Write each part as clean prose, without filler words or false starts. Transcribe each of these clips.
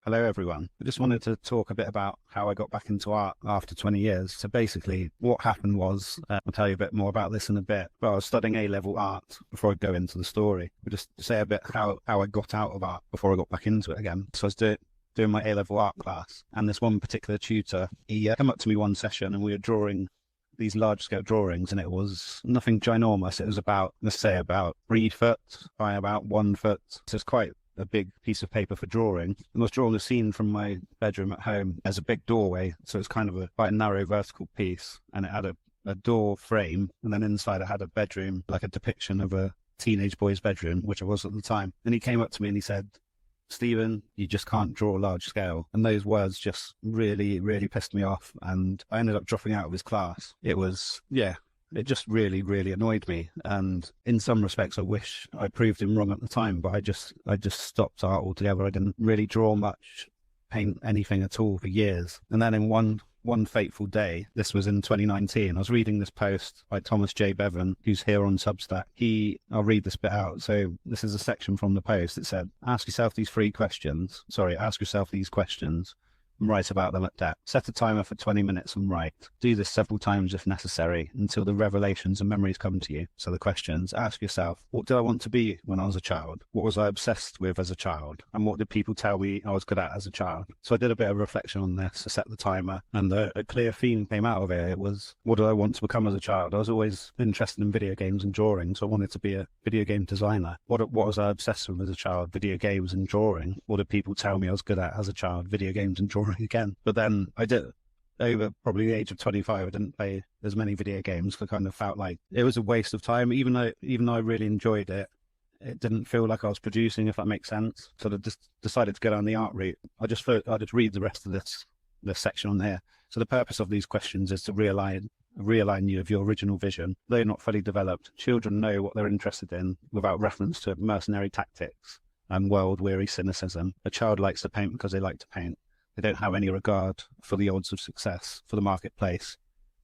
Hello, everyone. I just wanted to talk a bit about how I got back into art after 20 years. So basically, what happened was, I'll tell you a bit more about this in a bit, but I was studying A-level art before I go into the story. I'll just say a bit how I got out of art before I got back into it again. So I was doing my A-level art class, and this one particular tutor, he came up to me one session and we were drawing these large-scale drawings, and it was nothing ginormous. It was about, let's say, about 3 foot by about 1 foot. So it's quite a big piece of paper for drawing. And I was drawing a scene from my bedroom at home as a big doorway. So it's kind of quite a narrow vertical piece, and it had a door frame, and then inside it had a bedroom, like a depiction of a teenage boy's bedroom, which I was at the time. And he came up to me and he said, "Stephen, you just can't draw large scale." And those words just really, really pissed me off. And I ended up dropping out of his class. It just really, really annoyed me. And in some respects, I wish I proved him wrong at the time, but I just stopped art altogether. I didn't really draw much, paint anything at all for years. And then in one fateful day, this was in 2019, I was reading this post by Thomas J. Bevan, who's here on Substack. I'll read this bit out. So this is a section from the post. It said, ask yourself these questions, and write about them at depth. Set a timer for 20 minutes and write. Do this several times if necessary until the revelations and memories come to you. So the questions, ask yourself, what did I want to be when I was a child? What was I obsessed with as a child? And what did people tell me I was good at as a child? So I did a bit of reflection on this. I set the timer, and a clear theme came out of it. It was, what did I want to become as a child? I was always interested in video games and drawing, so I wanted to be a video game designer. What was I obsessed with as a child? Video games and drawing. What did people tell me I was good at as a child? Video games and drawing again. But then I did, over probably the age of 25, I didn't play as many video games. I kind of felt like it was a waste of time. Even though I really enjoyed it, it didn't feel like I was producing, if that makes sense. So I just decided to go down the art route. I just thought I'd read the rest of this section on here. So the purpose of these questions is to realign you of your original vision. Though not fully developed, children know what they're interested in without reference to mercenary tactics and world-weary cynicism. A child likes to paint because they like to paint. They don't have any regard for the odds of success, for the marketplace,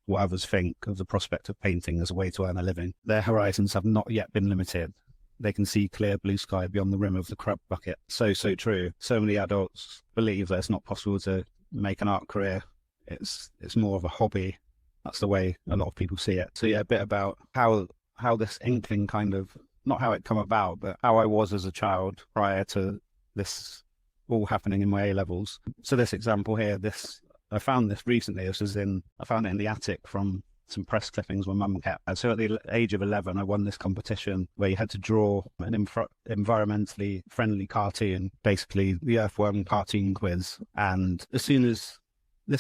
what others think of the prospect of painting as a way to earn a living. Their horizons have not yet been limited. They can see clear blue sky beyond the rim of the crop bucket. So true. So many adults believe that it's not possible to make an art career. It's more of a hobby. That's the way a lot of people see it. So yeah, a bit about how this inkling kind of, not how it come about, but how I was as a child prior to this all happening in my A-levels. So this example here, I found this recently. I found it in the attic from some press clippings my mum kept. So at the age of 11, I won this competition where you had to draw an environmentally friendly cartoon, basically the Earthworm cartoon quiz. And this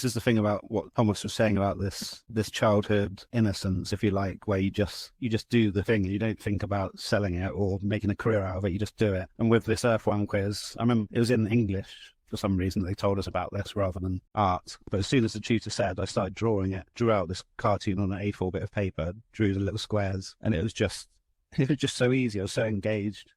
is the thing about what Thomas was saying about this childhood innocence, if you like, where you just do the thing. You don't think about selling it or making a career out of it. You just do it. And with this Earthworm quiz, I remember it was in English. For some reason, they told us about this rather than art. But as soon as the tutor said, I started drawing it, drew out this cartoon on an A4 bit of paper, drew the little squares, and it was just so easy. I was so engaged.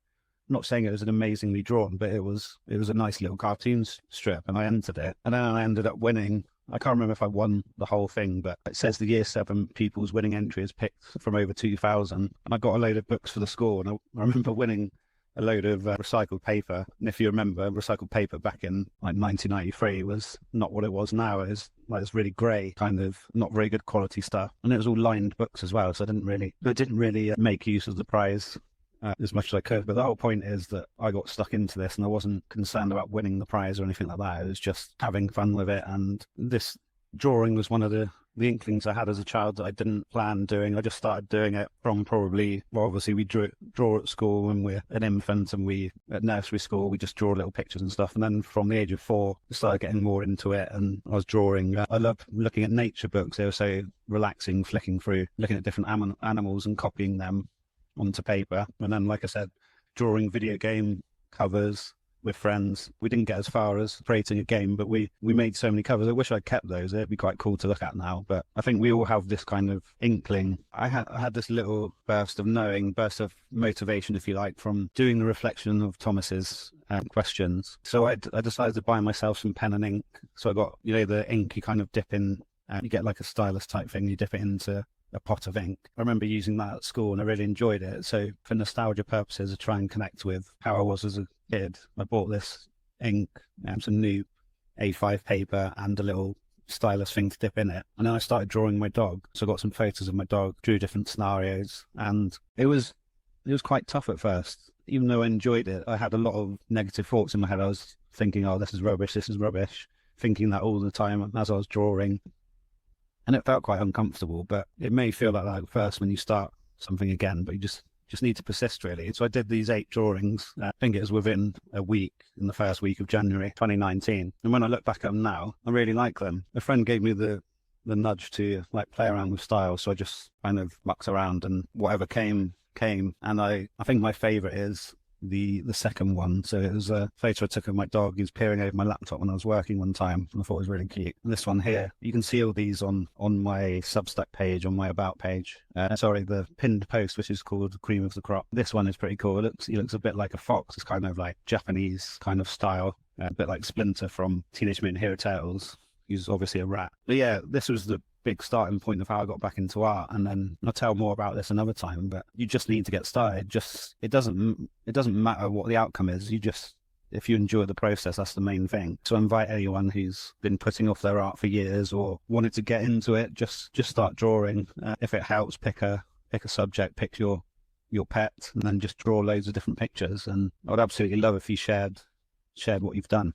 Not saying it was an amazingly drawn, but it was a nice little cartoon strip, and I entered it. And then I ended up winning. I can't remember if I won the whole thing, but it says the year 7 pupils winning entry is picked from over 2,000. And I got a load of books for the school, and I remember winning a load of recycled paper. And if you remember, recycled paper back in like 1993 was not what it was now. It was like this really grey, kind of not very good quality stuff. And it was all lined books as well, so I didn't really make use of the prize as much as I could. But the whole point is that I got stuck into this and I wasn't concerned about winning the prize or anything like that. It was just having fun with it. And this drawing was one of the inklings I had as a child that I didn't plan doing. I just started doing it from obviously we draw at school when we're an infant, and at nursery school we just draw little pictures and stuff. And then from the age of 4 I started getting more into it, and I was drawing. I love looking at nature books. They were so relaxing, flicking through, looking at different animals and copying them onto paper. And then, like I said, drawing video game covers with friends. We didn't get as far as creating a game, but we made so many covers. I wish I'd kept those. It'd be quite cool to look at now. But I think we all have this kind of inkling. I had this little burst of motivation, if you like, from doing the reflection of Thomas's questions. So I decided to buy myself some pen and ink. So I got, the ink you kind of dip in, you get like a stylus type thing, you dip it into a pot of ink. I remember using that at school and I really enjoyed it. So for nostalgia purposes, I try and connect with how I was as a kid. I bought this ink, some new A5 paper and a little stylus thing to dip in it. And then I started drawing my dog. So I got some photos of my dog, drew different scenarios, and it was quite tough at first. Even though I enjoyed it, I had a lot of negative thoughts in my head. I was thinking, oh, this is rubbish, thinking that all the time as I was drawing. And it felt quite uncomfortable, but it may feel like that at first when you start something again, but you just need to persist, really. So I did these 8 drawings. I think it was within a week, in the first week of January 2019. And when I look back at them now, I really like them. A friend gave me the nudge to like play around with style, so I just kind of mucked around, and whatever came. And I think my favorite is the second one. So it was a photo I took of my dog. He was peering over my laptop when I was working one time, and I thought it was really cute. And this one here, you can see all these on my Substack page, on my About page. The pinned post, which is called Cream of the Crop. This one is pretty cool. He looks a bit like a fox. It's kind of like Japanese kind of style, a bit like Splinter from Teenage Mutant Hero Turtles. He's obviously a rat. But yeah, this was the big starting point of how I got back into art. And then I'll tell more about this another time, but you just need to get started. It doesn't matter what the outcome is. If you enjoy the process, that's the main thing. So I invite anyone who's been putting off their art for years or wanted to get into it, just start drawing. If it helps, pick a subject, pick your pet, and then just draw loads of different pictures. And I would absolutely love if you shared what you've done.